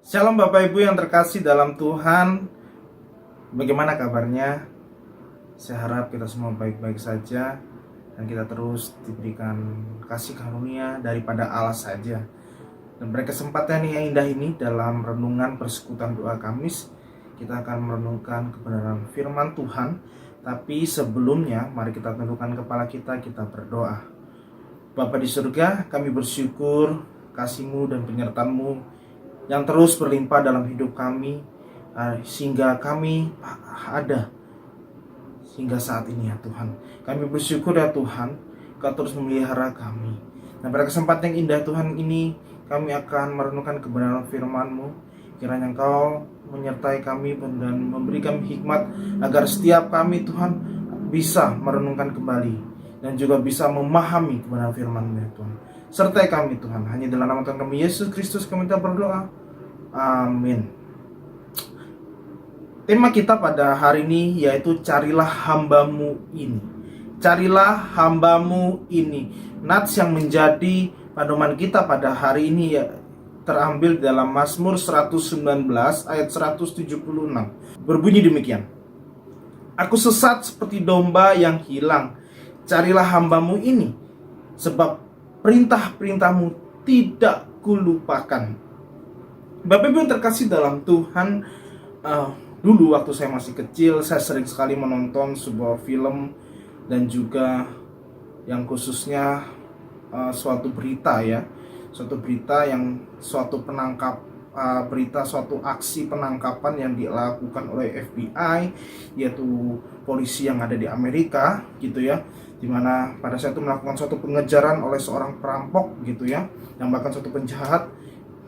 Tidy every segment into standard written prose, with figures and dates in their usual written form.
Shalom Bapak Ibu yang terkasih dalam Tuhan. Bagaimana kabarnya? Saya harap kita semua baik-baik saja dan kita terus diberikan kasih karunia daripada Allah saja. Dan pada kesempatan yang indah ini dalam renungan persekutuan doa Kamis, kita akan merenungkan kebenaran firman Tuhan. Tapi sebelumnya mari kita tundukkan kepala kita berdoa. Bapa di surga, kami bersyukur kasih-Mu dan penyertaan-Mu yang terus berlimpah dalam hidup kami, sehingga kami ada hingga saat ini ya Tuhan. Kami bersyukur ya Tuhan, Kau terus memelihara kami. Dan pada kesempatan yang indah Tuhan ini, kami akan merenungkan kebenaran firman-Mu. Kiranya Engkau menyertai kami dan memberi kami hikmat, agar setiap kami Tuhan bisa merenungkan kembali dan juga bisa memahami kebenaran firman-Mu ya Tuhan. Sertai kami Tuhan, hanya dalam nama Tuhan kami Yesus Kristus kami minta berdoa. Amin. Tema kita pada hari ini yaitu carilah hamba-Mu ini. Carilah hamba-Mu ini. Nats yang menjadi pedoman kita pada hari ini ya, terambil dalam Mazmur 119 ayat 176. Berbunyi demikian. Aku sesat seperti domba yang hilang. Carilah hamba-Mu ini, sebab perintah-perintah-Mu tidak kulupakan. Bapak Ibu yang terkasih dalam Tuhan, dulu waktu saya masih kecil, saya sering sekali menonton sebuah film dan juga yang khususnya suatu berita ya, suatu berita yang suatu suatu aksi penangkapan yang dilakukan oleh FBI, yaitu polisi yang ada di Amerika gitu ya, dimana pada saat itu melakukan suatu pengejaran oleh seorang perampok gitu ya, yang bahkan suatu penjahat.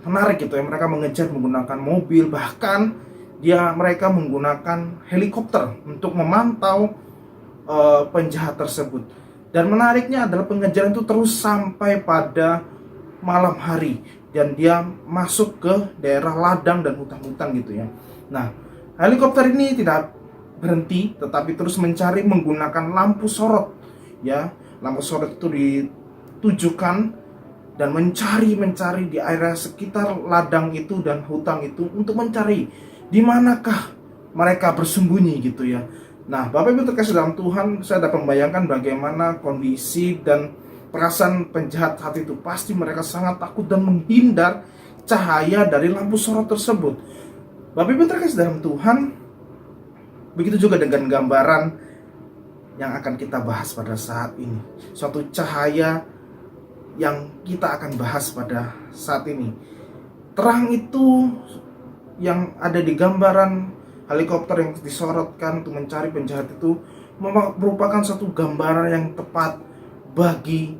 Menarik gitu ya, mereka mengejar menggunakan mobil, bahkan mereka menggunakan helikopter untuk memantau penjahat tersebut. Dan menariknya adalah pengejaran itu terus sampai pada malam hari, dan dia masuk ke daerah ladang dan hutan-hutan gitu ya. Nah, helikopter ini tidak berhenti, tetapi terus mencari menggunakan lampu sorot ya. Lampu sorot itu ditujukan dan mencari di area sekitar ladang itu dan hutan itu untuk mencari di manakah mereka bersembunyi gitu ya. Nah, Bapak Ibu terkasih dalam Tuhan, saya dapat membayangkan bagaimana kondisi dan perasaan penjahat saat itu. Pasti mereka sangat takut dan menghindar cahaya dari lampu sorot tersebut. Bapak Ibu terkasih dalam Tuhan, begitu juga dengan gambaran yang akan kita bahas pada saat ini. Suatu cahaya yang kita akan bahas pada saat ini. Terang itu yang ada di gambaran helikopter yang disorotkan untuk mencari penjahat itu merupakan satu gambaran yang tepat bagi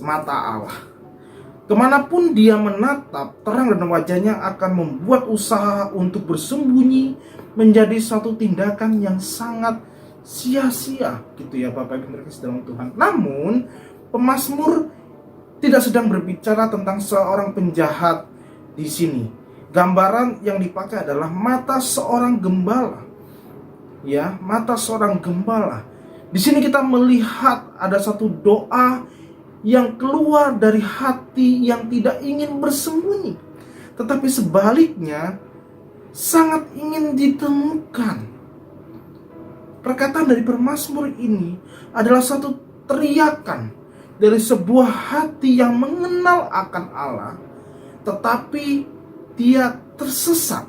mata Allah. Kemanapun dia menatap, terang dan wajahnya akan membuat usaha untuk bersembunyi menjadi satu tindakan yang sangat sia-sia gitu ya Bapak Ibu terkasih dalam Tuhan. Namun pemazmur tidak sedang berbicara tentang seorang penjahat di sini. Gambaran yang dipakai adalah mata seorang gembala. Ya, mata seorang gembala. Di sini kita melihat ada satu doa yang keluar dari hati yang tidak ingin bersembunyi, tetapi sebaliknya sangat ingin ditemukan. Perkataan dari pemazmur ini adalah satu teriakan dari sebuah hati yang mengenal akan Allah, tetapi dia tersesat.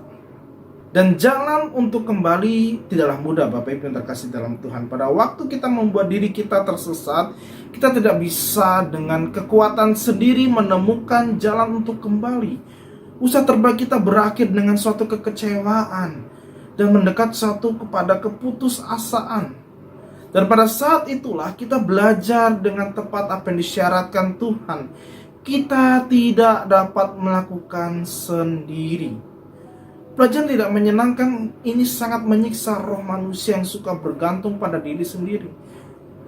Dan jalan untuk kembali tidaklah mudah Bapak Ibu yang terkasih dalam Tuhan. Pada waktu kita membuat diri kita tersesat, kita tidak bisa dengan kekuatan sendiri menemukan jalan untuk kembali. Usaha terbaik kita berakhir dengan suatu kekecewaan dan mendekat kepada keputusasaan. Dan pada saat itulah kita belajar dengan tepat apa yang disyaratkan Tuhan. Kita tidak dapat melakukan sendiri. Pelajaran tidak menyenangkan ini sangat menyiksa roh manusia yang suka bergantung pada diri sendiri.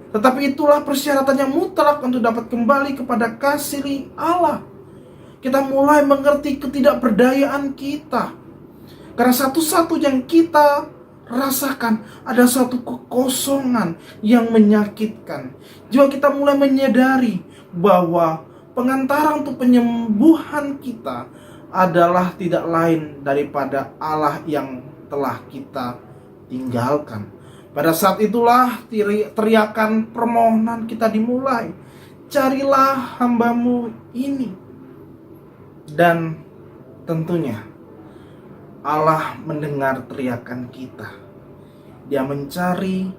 Tetapi itulah persyaratan yang mutlak untuk dapat kembali kepada kasih Allah. Kita mulai mengerti ketidakberdayaan kita. Karena satu-satu yang kita rasakan ada suatu kekosongan yang menyakitkan. Juga kita mulai menyadari bahwa pengantara untuk penyembuhan kita adalah tidak lain daripada Allah yang telah kita tinggalkan. Pada saat itulah teriakan permohonan kita dimulai. Carilah hambamu ini. Dan tentunya Allah mendengar teriakan kita. Dia mencari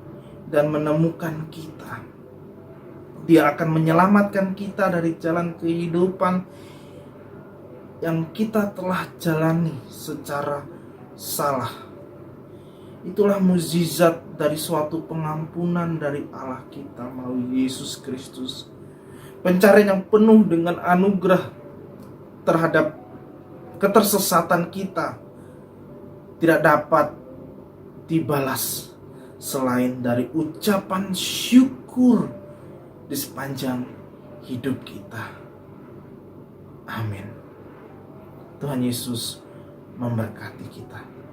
dan menemukan kita. Dia akan menyelamatkan kita dari jalan kehidupan yang kita telah jalani secara salah. Itulah mukjizat dari suatu pengampunan dari Allah kita melalui Yesus Kristus. Pencarian yang penuh dengan anugerah terhadap ketersesatan kita tidak dapat dibalas selain dari ucapan syukur di sepanjang hidup kita. Amin. Tuhan Yesus memberkati kita.